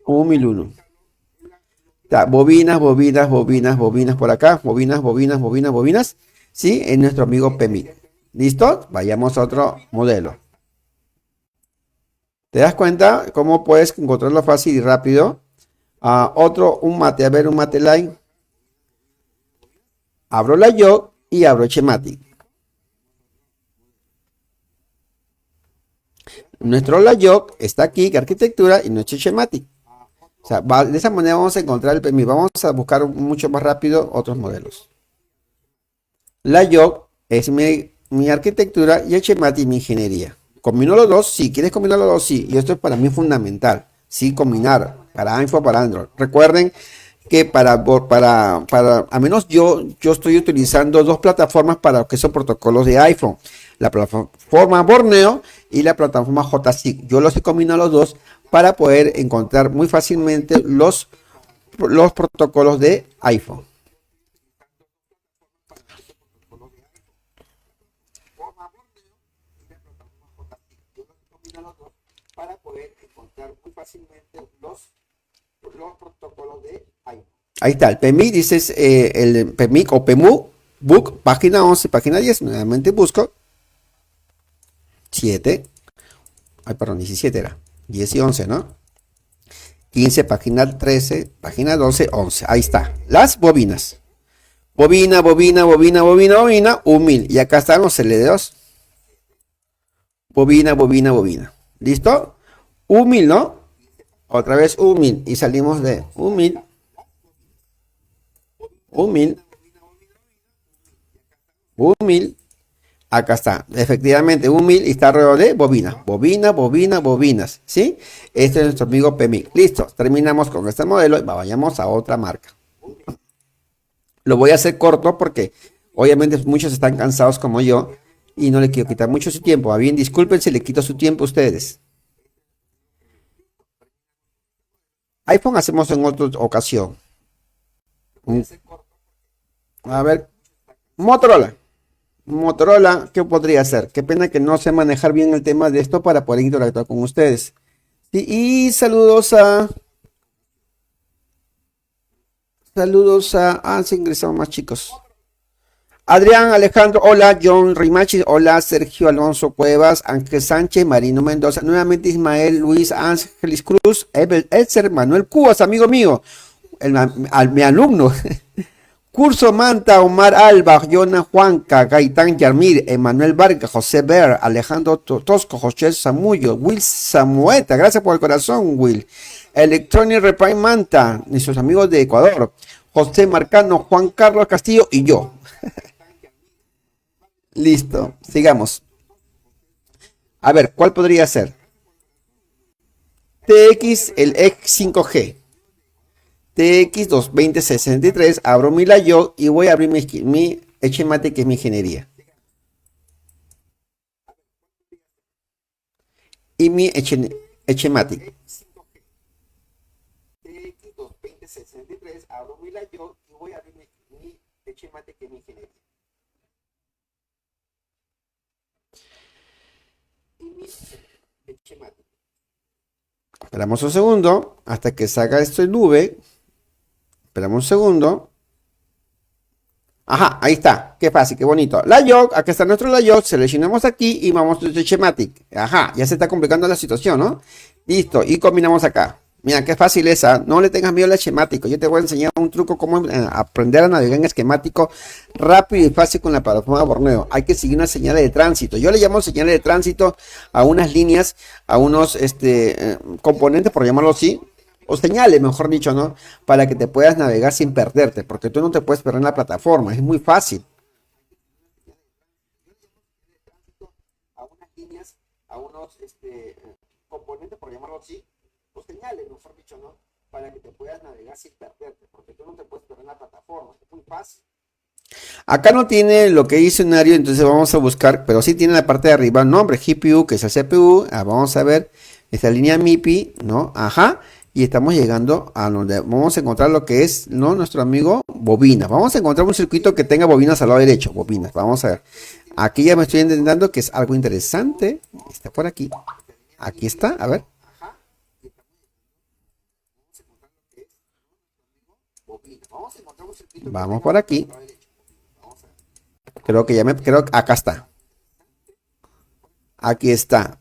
1001. Está, bobinas por acá. Bobinas. Sí, es nuestro amigo PMIC. ¿Listo? Vayamos a otro modelo. ¿Te das cuenta cómo puedes encontrarlo fácil y rápido? Un mate, a ver, un mate line. Abro la yo y abro Echematic. Nuestro layout está aquí, que arquitectura, y nuestro Echematic. O sea, de esa manera vamos a encontrar el PMIC. Vamos a buscar mucho más rápido otros modelos. Layout es mi arquitectura y Echematic mi ingeniería. ¿Combino los dos? Sí. ¿Quieres combinar los dos? Sí. Y esto es para mí fundamental. Sí, combinar para iPhone, para Android. Recuerden que al menos yo estoy utilizando dos plataformas para lo que son protocolos de iPhone. La plataforma Borneo y la plataforma JSIG. Yo los he combinado los dos para poder encontrar muy fácilmente los protocolos de iPhone. Para poder encontrar muy fácilmente los protocolos de iPhone. Ahí está, el PMIC, dices el PMIC o PMU, book, página 11, página 10, nuevamente busco 7, ay perdón, 17 era, 10 y 11, ¿no? 15, página 13, página 12, 11, ahí está, las bobinas. Bobina, 1000, y acá están los LD2. Bobina. ¿Listo? 1000, ¿no? Otra vez 1000 y salimos de 1000. Acá está, efectivamente 1000 y está alrededor de bobinas, ¿sí? Este es nuestro amigo PMIC. Listo, terminamos con este modelo y vayamos a otra marca. Lo voy a hacer corto porque obviamente muchos están cansados como yo y no le quiero quitar mucho su tiempo. Bien, disculpen si le quito su tiempo a ustedes. iPhone hacemos en otra ocasión. A ver, Motorola, ¿qué podría hacer? Qué pena que no sé manejar bien el tema de esto para poder interactuar con ustedes. Sí, y se ingresaron más chicos. Adrián, Alejandro, hola, John Rimachi, hola, Sergio Alonso Cuevas, Ángel Sánchez, Marino Mendoza, nuevamente Ismael, Luis Ángeles Cruz, Elser, Manuel Cubas, amigo mío, mi alumno. Curso Manta, Omar Alba, Jonah Juanca, Gaitán Yarmir, Emanuel Vargas, José Ver, Alejandro Tosco, José Samullo, Will Samueta, gracias por el corazón, Will. Electronic Repair Manta, nuestros amigos de Ecuador, José Marcano, Juan Carlos Castillo y yo. Listo, sigamos. A ver, ¿cuál podría ser? TX, el X5G. TX22063, abro mi layout y voy a abrir mi Echematic, que es mi ingeniería. Y mi Echematic. TX22063, abro mi layout y voy a abrir mi Echematic, que es mi ingeniería. Y mi Echematic. Esperamos un segundo hasta que salga esto en nube. Esperamos un segundo. Ajá, ahí está. Qué fácil, qué bonito. Layout, aquí está nuestro layout. Seleccionamos aquí y vamos a Schematic. Ajá, ya se está complicando la situación, ¿no? Listo, y combinamos acá. Mira, qué fácil esa. No le tengas miedo al esquemático. Yo te voy a enseñar un truco cómo aprender a navegar en esquemático rápido y fácil con la plataforma Borneo. Hay que seguir unas señales de tránsito. Yo le llamo señales de tránsito a unas líneas, a unos componentes, por llamarlo así, o señales, mejor dicho, ¿no? Para que te puedas navegar sin perderte, porque tú no te puedes perder en la plataforma. Es muy fácil. A unas líneas, a unos componentes, por llamarlo así, o señales, mejor dicho, ¿no? Para que te puedas navegar sin perderte, porque tú no te puedes perder en la plataforma, es muy fácil. Acá no tiene lo que dice diccionario, entonces vamos a buscar, pero sí tiene la parte de arriba nombre, GPU, que es el CPU. Vamos a ver esta línea MIPI, ¿no? Ajá. Y estamos llegando a donde vamos a encontrar lo que es, ¿no? Nuestro amigo bobina. Vamos a encontrar un circuito que tenga bobinas al lado derecho, bobinas. Vamos a ver. Aquí ya me estoy entendiendo que es algo interesante. Está por aquí. Aquí está, a ver. Vamos por aquí. Creo que creo que acá está. Aquí está.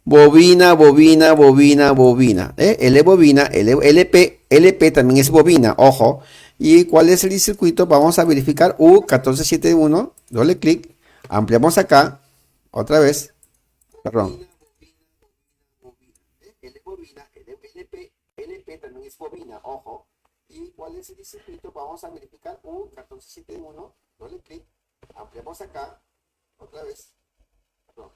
Bobina, bobina, bobina, bobina. L bobina, LP, LP también es bobina, ojo. ¿Y cuál es el circuito? Vamos a verificar U1471, doble clic, ampliamos acá, otra vez, perdón. L bobina, LP, LP también es bobina, ojo. ¿Y cuál es el circuito? Vamos a verificar U1471, doble clic, ampliamos acá, otra vez, perdón.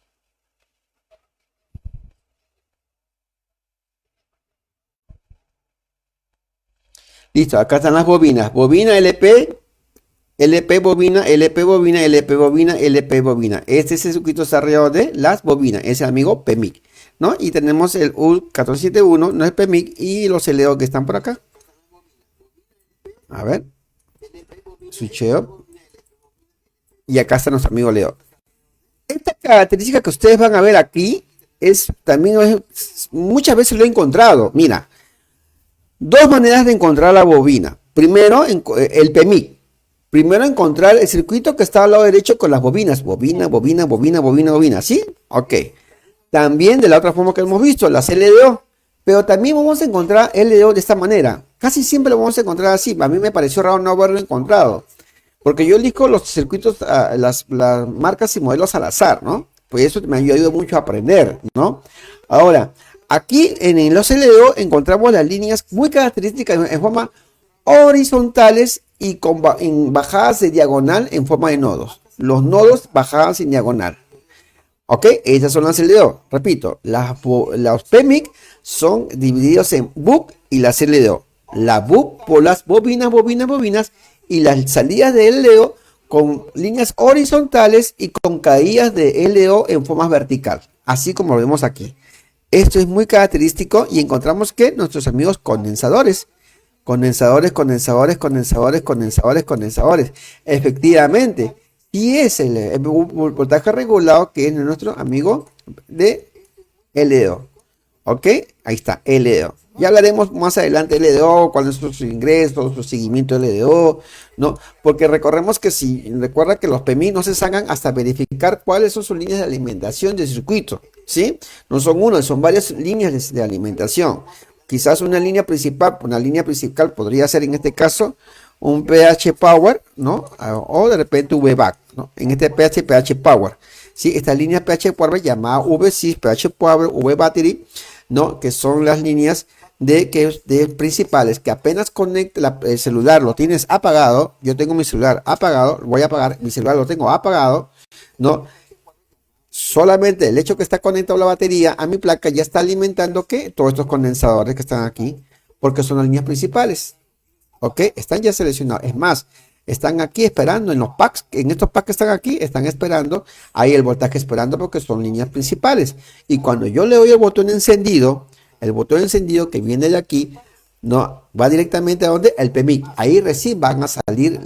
Listo, acá están las bobinas. Bobina LP, LP bobina, LP bobina, LP bobina, LP bobina. Este es el circuito desarrollado de las bobinas. Es el amigo PMIC, ¿no? Y tenemos el U1471, no es PMIC, y los LEO que están por acá. A ver. Switcheo. Y acá está nuestro amigo Leo. Esta característica que ustedes van a ver aquí muchas veces lo he encontrado. Mira, dos maneras de encontrar la bobina. Primero, el PMIC. Primero encontrar el circuito que está al lado derecho con las bobinas. Bobina, bobina, bobina, bobina, bobina. ¿Sí? Ok. También de la otra forma que hemos visto, las LDO. Pero también vamos a encontrar LDO de esta manera. Casi siempre lo vamos a encontrar así. A mí me pareció raro no haberlo encontrado. Porque yo elijo los circuitos, las marcas y modelos al azar, ¿no? Pues eso me ha ayudado mucho a aprender, ¿no? Ahora, aquí en los LDO encontramos las líneas muy características en forma horizontales y en bajadas de diagonal en forma de nodos. Los nodos bajadas en diagonal. ¿Ok? Esas son las LDO. Repito, los PMIC son divididos en BUC y las LDO. La BUC por las bobinas, bobinas, bobinas, y las salidas de LDO con líneas horizontales y con caídas de LDO en forma vertical. Así como lo vemos aquí. Esto es muy característico y encontramos que nuestros amigos condensadores. Condensadores, condensadores, condensadores, condensadores, condensadores. Efectivamente. Y es el voltaje regulado que es nuestro amigo de LDO. ¿Ok? Ahí está, LDO. Ya hablaremos más adelante de LDO, cuáles son sus ingresos, su seguimiento de LDO, ¿no? Porque recuerda que los PMI no se sacan hasta verificar cuáles son sus líneas de alimentación de circuito, ¿sí? No son una, son varias líneas de alimentación. Quizás una línea principal podría ser en este caso un PH Power, ¿no? O de repente VBAC, ¿no? En este PH Power, ¿sí? Esta línea PH Power llamada VSys, PH Power, V Battery, ¿no? Que son las líneas de principales que apenas conecta el celular, lo tienes apagado. Yo tengo mi celular apagado, voy a apagar mi celular, lo tengo apagado, ¿no? Solamente el hecho que está conectado la batería a mi placa ya está alimentando que todos estos condensadores que están aquí, porque son las líneas principales. ¿Ok? Están ya seleccionados. Es más, están aquí esperando en los packs, en estos packs que están aquí, están esperando, ahí el voltaje esperando porque son líneas principales. Y cuando yo le doy el botón encendido que viene de aquí, no va directamente a donde el PMIC. Ahí recién van a salir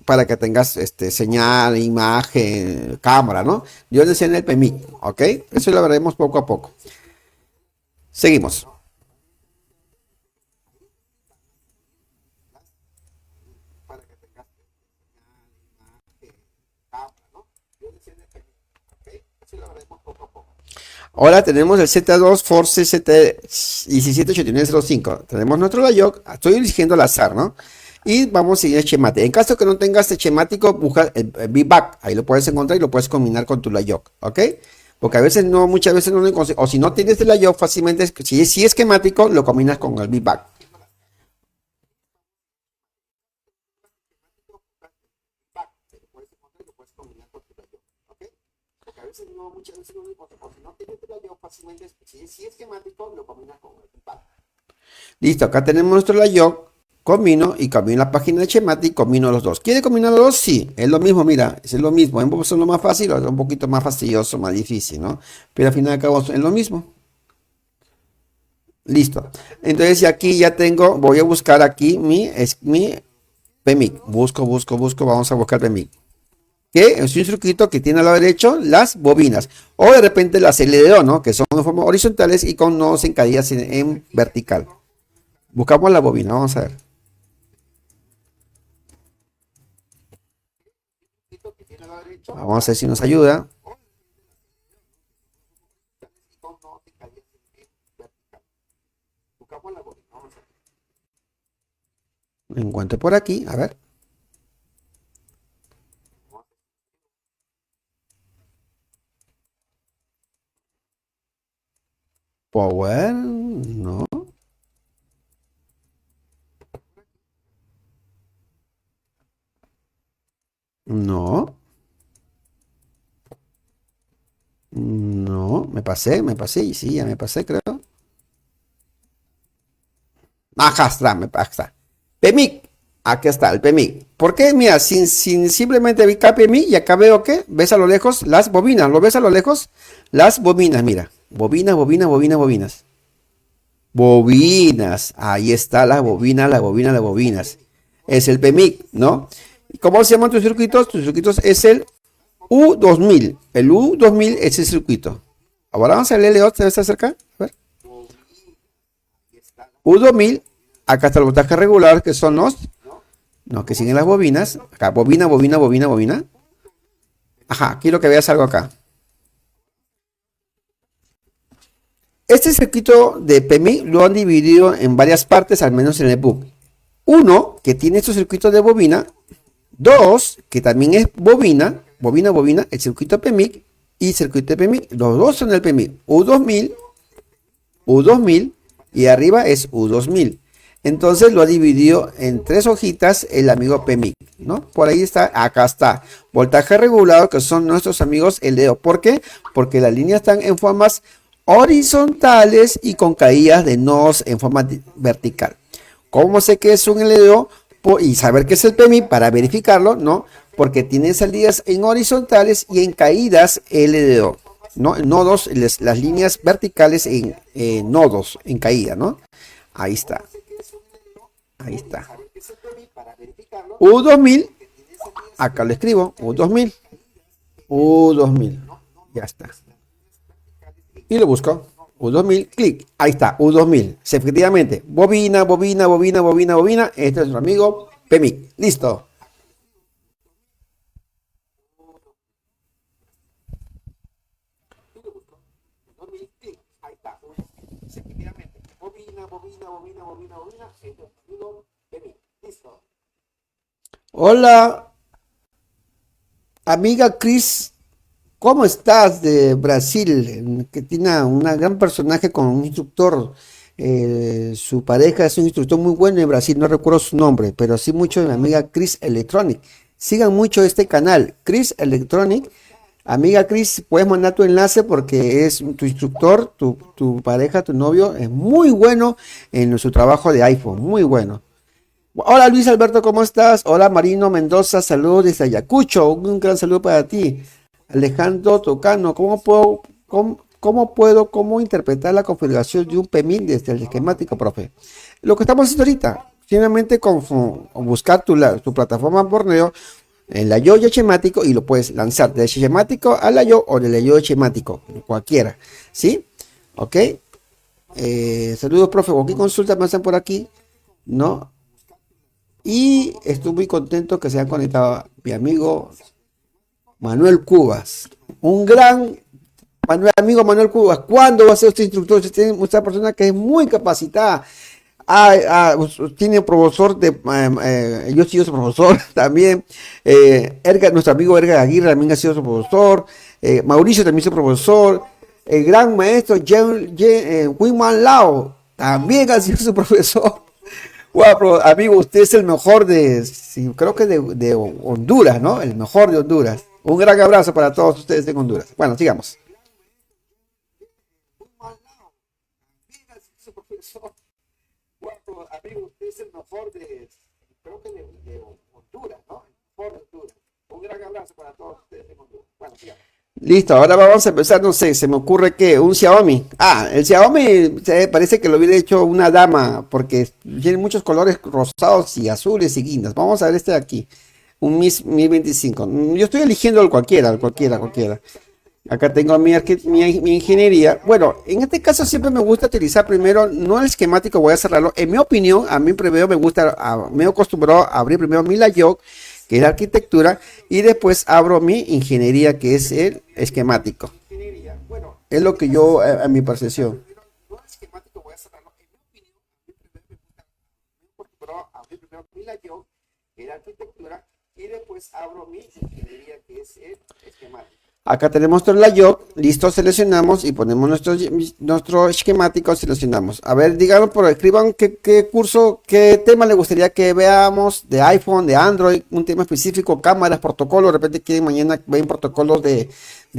para que tengas señal, imagen, cámara, ¿no? Yo le enseño el PMIC, ¿ok? Eso lo veremos poco a poco. Seguimos. Ahora tenemos el Z2 Force Z178905. Tenemos nuestro layout. Estoy eligiendo al azar, ¿no? Y vamos a seguir el schematic. En caso que no tengas este schemático, busca el VBAC. Ahí lo puedes encontrar y lo puedes combinar con tu layout, ¿ok? Porque a veces no, muchas veces no lo consigues. O si no tienes el layout, fácilmente, si es esquemático, lo combinas con el VBAC. No, muchas veces no, o si no tienes el layout, fácilmente, si es esquemático, lo combinas con el VBAC. Listo, acá tenemos nuestro layout. Combino y combino la página de schematic, combino los dos. ¿Quiere combinar los dos? Sí, es lo mismo, mira, es lo mismo. En son lo más fácil, o es un poquito más fastidioso, más difícil, ¿no? Pero al final de cabo es lo mismo. Listo. Entonces aquí ya tengo, voy a buscar aquí mi PMIC. Busco, vamos a buscar PMIC. Que es un circuito que tiene al lado derecho las bobinas. O de repente las LDO, ¿no? Que son de forma horizontales y con nodos en caídas en vertical. Buscamos la bobina, vamos a ver. Vamos a ver si nos ayuda. Lo encuentro por aquí, a ver. Power, no. No. No, y sí, ya me pasé, creo. Acá está. PMIC, aquí está el PMIC. ¿Por qué? Mira, sin simplemente ubicar PMIC y acá veo que, ¿ves a lo lejos? Las bobinas, ¿lo ves a lo lejos? Las bobinas, mira. Bobinas. Bobinas, ahí está las bobinas. Es el PMIC, ¿no? ¿Y cómo se llaman tus circuitos? Tus circuitos es el U2000. El U2000 es el circuito. Ahora vamos a el L8, ¿debe estar cerca? A ver. U2000, acá está el voltaje regular, que son los, no, que siguen las bobinas. Acá, bobina. Ajá, quiero que veas algo acá. Este circuito de PMI lo han dividido en varias partes, al menos en el book. Uno, que tiene estos circuitos de bobina. Dos, que también es bobina, el circuito PMIC y circuito de PMIC. Los dos son el PMIC. U2000 y arriba es U2000. Entonces lo ha dividido en tres hojitas el amigo PMIC, ¿no? Por ahí está, acá está. Voltaje regulado, que son nuestros amigos LDO. ¿Por qué? Porque las líneas están en formas horizontales y con caídas de nodos en forma vertical. ¿Cómo sé que es un LDO? Y saber qué es el PMI para verificarlo, ¿no? Porque tiene salidas en horizontales y en caídas LDO, ¿no? Nodos, las líneas verticales en nodos, en caída, ¿no? Ahí está. U2000, acá lo escribo, U2000. Ya está. Y lo busco. U2000, clic. Ahí está, U2000. Efectivamente, bobina. Este es nuestro amigo PMIC. Listo. Hola, amiga Cris. ¿Cómo estás de Brasil? Que tiene una gran personaje con un instructor. Su pareja es un instructor muy bueno en Brasil, no recuerdo su nombre, pero sí mucho de mi amiga Chris Electronic. Sigan mucho este canal, Chris Electronic. Amiga Chris, puedes mandar tu enlace porque es tu instructor, tu pareja, tu novio, es muy bueno en su trabajo de iPhone, muy bueno. Hola Luis Alberto, ¿cómo estás? Hola Marino Mendoza, saludos desde Ayacucho, un gran saludo para ti. Alejandro Tocano, ¿cómo interpretar la configuración de un PMIC desde el esquemático, profe? Lo que estamos haciendo ahorita, simplemente buscar tu plataforma Borneo en la yo esquemático y lo puedes lanzar del esquemático a la yo o de la yo esquemático, cualquiera, ¿sí? Ok. Saludos, profe. ¿Qué consultas me hacen por aquí? ¿No? Y estoy muy contento que se haya conectado mi amigo Manuel Cubas, un gran Manuel, amigo Manuel Cubas, ¿cuándo va a ser usted instructor? Usted tiene una persona que es muy capacitada. Tiene profesor yo he sido su profesor también. Nuestro amigo Erga Aguirre también ha sido su profesor. Mauricio también es su profesor. El gran maestro Wiman Lao también ha sido su profesor. Wow, amigo, usted es el mejor sí, creo que de Honduras, ¿no? El mejor de Honduras. Un gran abrazo para todos ustedes en Honduras. Bueno, sigamos. Amigo, usted es el mejor creo que de Honduras, ¿no? El mejor de Honduras. Un gran abrazo para todos ustedes en Honduras. Bueno, sigamos. Listo, ahora vamos a empezar, no sé, se me ocurre que un Xiaomi. El Xiaomi parece que lo hubiera hecho una dama, porque tiene muchos colores rosados y azules y guindas. Vamos a ver este de aquí, un Mi 25. Yo estoy eligiendo cualquiera. Acá tengo mi ingeniería. Bueno, en este caso siempre me gusta utilizar primero, no el esquemático, voy a cerrarlo. En mi opinión, a mí primero me he acostumbrado a abrir primero mi layout, que es la arquitectura, y después abro mi ingeniería, que es el esquemático. Es lo que yo, a mi percepción. Acá tenemos nuestro layout, listo, seleccionamos y ponemos nuestro esquemático, seleccionamos. A ver, díganos escriban qué curso, qué tema le gustaría que veamos de iPhone, de Android, un tema específico, cámaras, protocolos, de repente quieren mañana ven protocolos de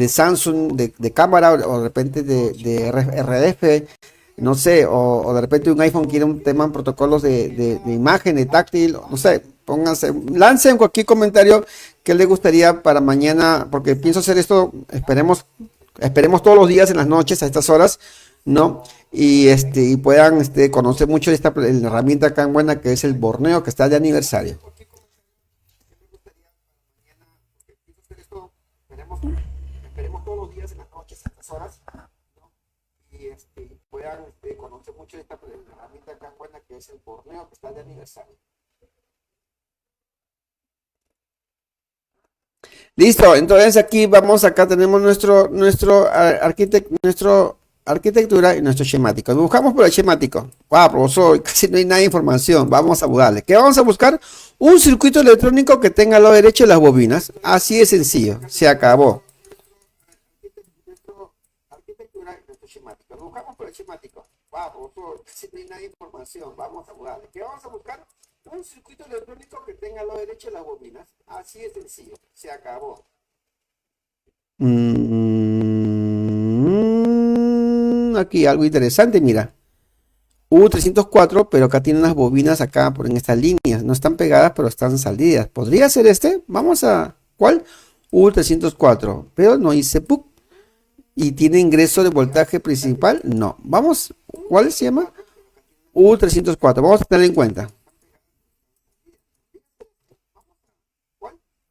Samsung, de cámara, o de repente de RF, no sé, o de repente un iPhone quiere un tema en protocolos de imagen, de táctil, no sé, pónganse, lancen cualquier comentario que les gustaría para mañana, porque pienso hacer esto, esperemos todos los días en las noches a estas horas, ¿no? Y puedan conocer mucho de esta herramienta tan buena que es el Borneo, que está de aniversario. Esperemos todos los días en las noches a estas horas, ¿no? Y puedan conocer mucho de esta herramienta tan buena que es el Borneo, que está de aniversario. Listo, entonces acá tenemos nuestro arquitectura y nuestro esquemático. Buscamos por el esquemático. Wow, profesor, casi no hay nada de información. Vamos a buscarle. ¿Qué vamos a buscar? Un circuito electrónico que tenga a lo derecho las bobinas. Así de sencillo. Se acabó. Arquitectura y nuestro esquemático. Buscamos por el esquemático. Wow, profesor, casi no hay nada de información. Vamos a buscarle. ¿Qué vamos a buscar? Un circuito electrónico que tenga a lo derecho las bobinas. Así de sencillo. Se acabó. Aquí algo interesante, mira. U304, pero acá tiene unas bobinas acá en estas líneas. No están pegadas, pero están salidas. ¿Podría ser este? Vamos a... ¿Cuál? U304. Pero no dice PUC. ¿Y tiene ingreso de voltaje principal? No. Vamos. ¿Cuál se llama? U304. Vamos a tenerlo en cuenta.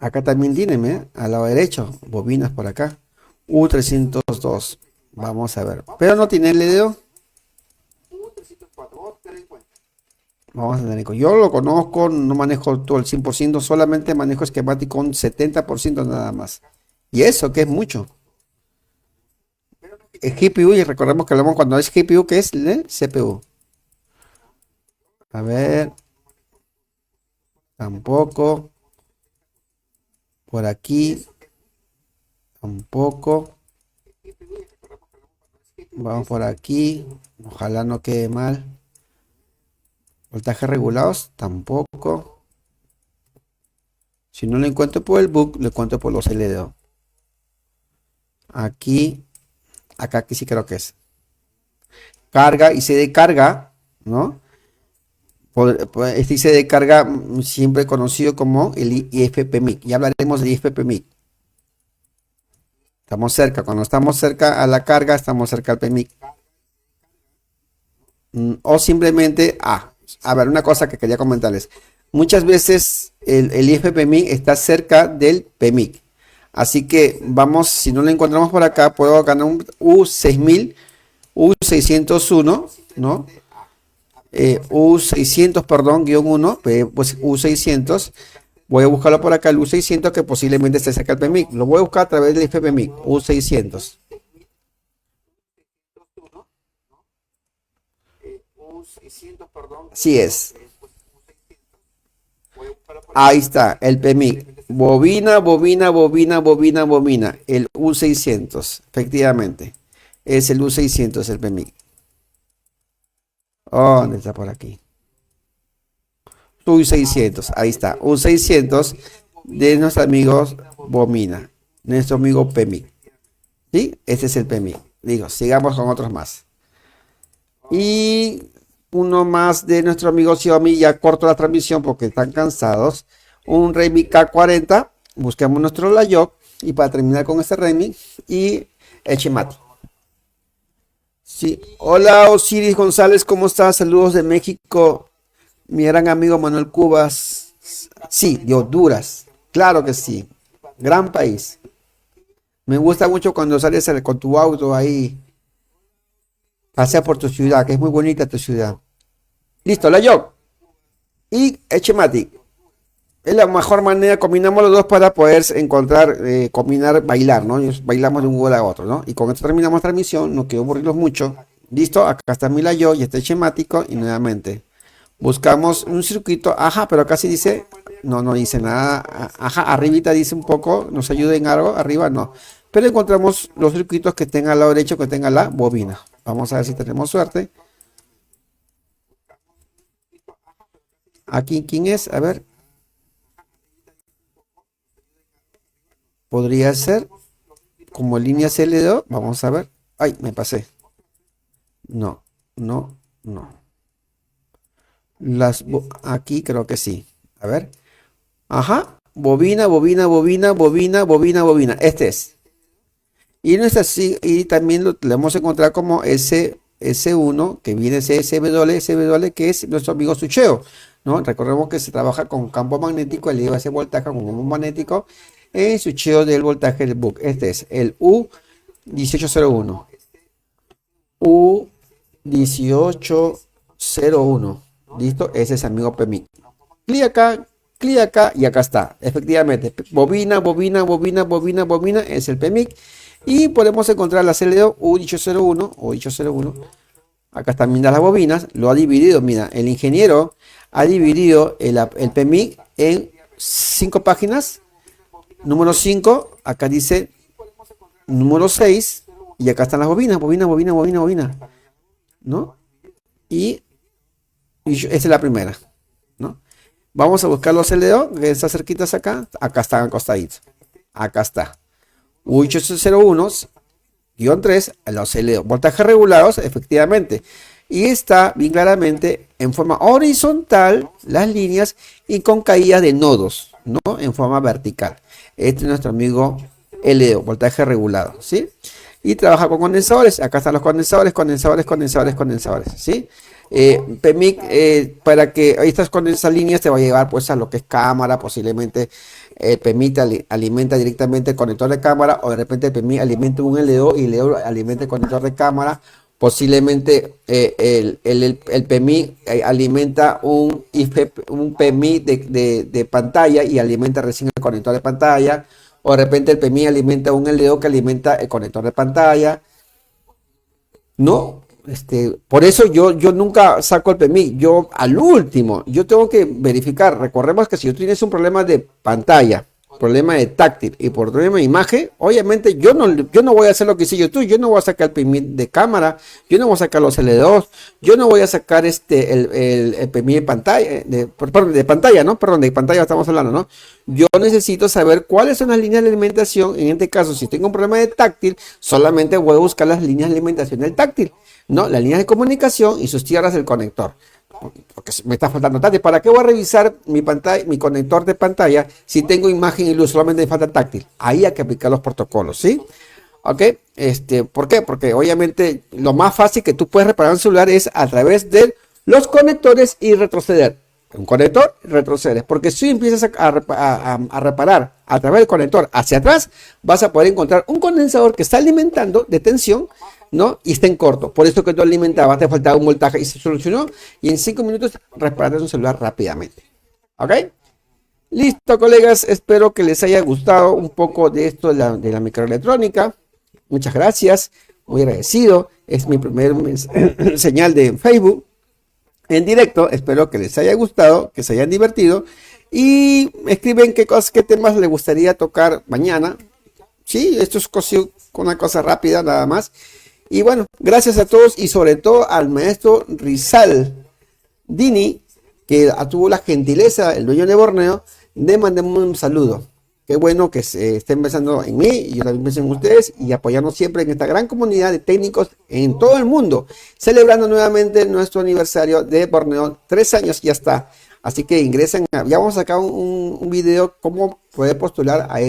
Acá también tiene, al lado derecho, bobinas por acá. U302. Vamos a ver. Pero no tiene el dedo. Vamos a tener en cuenta. Yo lo conozco, no manejo todo el 100%, solamente manejo esquemático un 70% nada más. Y eso, que es mucho. El GPU, y recordemos que hablamos cuando es GPU, que es el CPU. A ver. Tampoco. Por aquí. Tampoco. Vamos por aquí. Ojalá no quede mal. Voltajes regulados. Tampoco. Si no lo encuentro por el book, lo encuentro por los LDO. Aquí. Acá sí creo que es. Carga y CD carga, ¿no? Este IC de carga siempre conocido como el IFPMIC. Ya hablaremos del IFPMIC. Estamos cerca. Cuando estamos cerca a la carga, estamos cerca al PMIC. O simplemente, a ver, una cosa que quería comentarles. Muchas veces el IFPMIC está cerca del PMIC. Así que vamos, si no lo encontramos por acá, puedo ganar un U6000, U601, ¿no? U600, perdón, guión 1, pues U600. Voy a buscarlo por acá, el U600, que posiblemente esté cerca del PMIC. Lo voy a buscar a través del FPMIC, U600. Así es. Ahí está, el PMIC. Bobina, bobina, bobina, bobina, bobina. El U600, efectivamente. Es el U600, el PMIC. Oh, ¿dónde está por aquí? U600, ahí está. U600 de nuestros amigos Bobina. Nuestro amigo PMIC. ¿Sí? Este es el PMIC. Digo, sigamos con otros más. Y uno más de nuestro amigo Xiaomi. Ya corto la transmisión porque están cansados. Un Redmi K40. Busquemos nuestro Layok. Y para terminar con este Redmi. Y Echemati. Sí. Hola Osiris González, ¿cómo estás? Saludos de México. Mi gran amigo Manuel Cubas. Sí, de Honduras. Claro que sí. Gran país. Me gusta mucho cuando sales con tu auto ahí. Pasea por tu ciudad, que es muy bonita tu ciudad. Listo, Layok y Echemati. Es la mejor manera, combinamos los dos para poder encontrar, combinar, bailar, ¿no? Bailamos de un lugar a otro, ¿no? Y con esto terminamos transmisión, no quiero aburrirlos mucho. Listo, acá está mi Layok y este Echematico y nuevamente buscamos un circuito, ajá, pero acá sí dice, no dice nada, ajá, arribita dice un poco, nos ayuda en algo, arriba no. Pero encontramos los circuitos que tengan al lado derecho, que tengan la bobina. Vamos a ver si tenemos suerte. Aquí, ¿quién es? A ver. Podría ser como línea CLDO. Vamos a ver. Ay, me pasé. No, no, no. Aquí creo que sí. A ver. Ajá. Bobina, bobina, bobina, bobina, bobina, bobina. Este es. Y, no es así, y también lo hemos encontrado como S1, que viene ese SW, que es nuestro amigo Sucheo, ¿no? Recordemos que se trabaja con campo magnético, eleva ese voltaje con un campo magnético en Sucheo del voltaje del book. Este es el U1801. U1801. ¿Listo? Ese es amigo PMIC. Clic acá y acá está. Efectivamente, bobina, bobina, bobina, bobina, bobina es el PMIC. Y podemos encontrar la CLDO U1801 o 1801. Acá están mirando las bobinas. Lo ha dividido. Mira, el ingeniero ha dividido el PMIC en 5 páginas. Número 5. Acá dice número 6. Y acá están las bobinas. Bobina, bobina, bobina, bobina. ¿No? Y esta es la primera. ¿No? Vamos a buscar los CLDO. Que están cerquitas acá. Acá están acostaditos. Acá está. U801-3, los LEO, voltajes regulados, efectivamente. Y está bien claramente en forma horizontal las líneas y con caída de nodos, ¿no? En forma vertical. Este es nuestro amigo LEO, voltaje regulado, ¿sí? Y trabaja con condensadores. Acá están los condensadores, ¿sí? PMIC, para que estas con esas líneas te va a llevar pues a lo que es cámara, posiblemente PMIC alimenta directamente el conector de cámara, o de repente el PMIC alimenta un LEO y el LEO alimenta el conector de cámara, posiblemente el PMIC alimenta un PMIC de pantalla y alimenta recién el conector de pantalla, o de repente el PMIC alimenta un LEO que alimenta el conector de pantalla, ¿no? Por eso yo nunca saco el PMIC, yo al último, yo tengo que verificar. Recordemos que si tú tienes un problema de pantalla, problema de táctil y problema de imagen, obviamente yo no voy a hacer lo que hice YouTube, yo no voy a sacar el PMIC de cámara, yo no voy a sacar los L2, yo no voy a sacar el PMIC de pantalla, de pantalla, ¿no? Perdón, de pantalla estamos hablando, ¿no? Yo necesito saber cuáles son las líneas de alimentación. En este caso, si tengo un problema de táctil, solamente voy a buscar las líneas de alimentación del táctil, ¿no? Las líneas de comunicación y sus tierras del conector. Porque me está faltando táctil. ¿Para qué voy a revisar mi pantalla, mi conector de pantalla, si tengo imagen y luz? Solamente me falta táctil. Ahí hay que aplicar los protocolos, ¿sí? ¿Ok? ¿Por qué? Porque obviamente lo más fácil que tú puedes reparar un celular es a través de los conectores y retroceder. Un conector y retrocedes. Porque si empiezas a reparar a través del conector hacia atrás, vas a poder encontrar un condensador que está alimentando de tensión, ¿no? Y está en corto. Por eso que tú alimentabas, te faltaba un voltaje y se solucionó. Y en 5 minutos reparaste un celular rápidamente. ¿Ok? Listo, colegas. Espero que les haya gustado un poco de esto de la microelectrónica. Muchas gracias. Muy agradecido. Es mi primer señal de Facebook. en directo. Espero que les haya gustado, que se hayan divertido y escriben qué cosas, qué temas les gustaría tocar mañana. Sí, esto es una cosa rápida nada más. Y bueno, gracias a todos y sobre todo al maestro Rizal Dini, que tuvo la gentileza, el dueño de Borneo, de mandarme un saludo. Qué bueno que se estén pensando en mí y yo también pienso en ustedes y apoyarnos siempre en esta gran comunidad de técnicos en todo el mundo, celebrando nuevamente nuestro aniversario de Borneo, 3 años ya está. Así que ingresen, ya vamos a sacar un video cómo poder postular a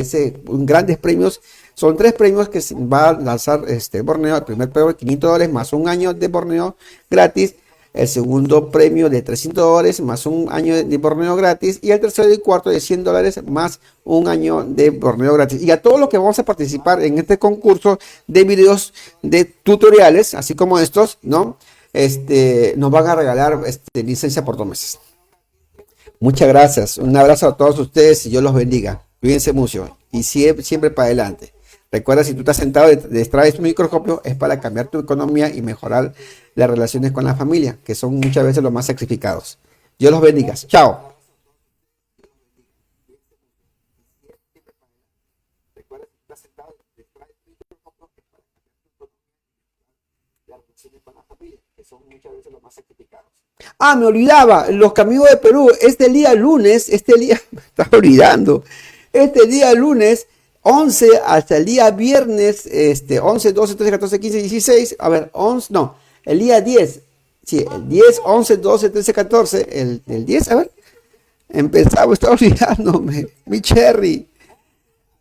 grandes premios. Son 3 premios que se va a lanzar Borneo. El primer premio de $500 más un año de Borneo gratis. El segundo premio de $300 más un año de Borneo gratis. Y el tercero y cuarto de $100 más un año de Borneo gratis. Y a todos los que vamos a participar en este concurso de videos de tutoriales, así como estos, ¿no? Nos van a regalar licencia por 2 meses. Muchas gracias. Un abrazo a todos ustedes y Dios los bendiga. Cuídense mucho y siempre para adelante. Recuerda, si tú estás sentado detrás de tu microscopio, es para cambiar tu economía y mejorar las relaciones con la familia, que son muchas veces los más sacrificados. Dios los bendiga. Chao. Ah, me olvidaba, los caminos de Perú, este día lunes, me estaba olvidando, este día lunes 11 hasta el día viernes, 11, 12, 13, 14, 15, 16, a ver, 11, no, el día 10, sí, el 10, 11, 12, 13, 14, el 10, a ver, empezaba, estaba olvidándome, mi cherry.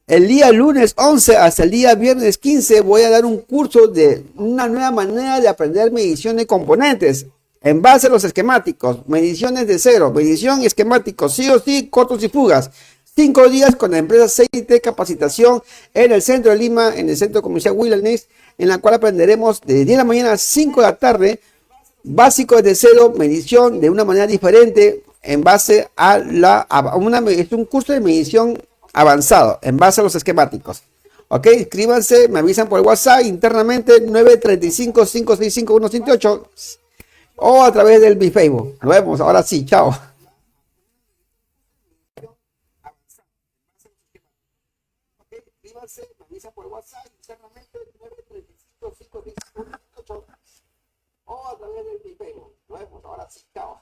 El día lunes 11 hasta el día viernes 15 voy a dar un curso de una nueva manera de aprender medición de componentes en base a los esquemáticos, mediciones de cero, medición y esquemáticos, sí o sí, cortos y fugas. 5 días con la empresa CIT Capacitación en el centro de Lima, en el centro comercial Wilderness, en la cual aprenderemos de 10 de la mañana a 5 de la tarde, básicos de cero, medición de una manera diferente en base a es un curso de medición avanzado en base a los esquemáticos. Ok, escríbanse, me avisan por el WhatsApp internamente 935-565-178 o a través del mi Facebook. Nos vemos, ahora sí, chao. Escríbanse, me avisan por el WhatsApp internamente 935-565-178 o a través del mi Facebook. Nos vemos, ahora sí, chao.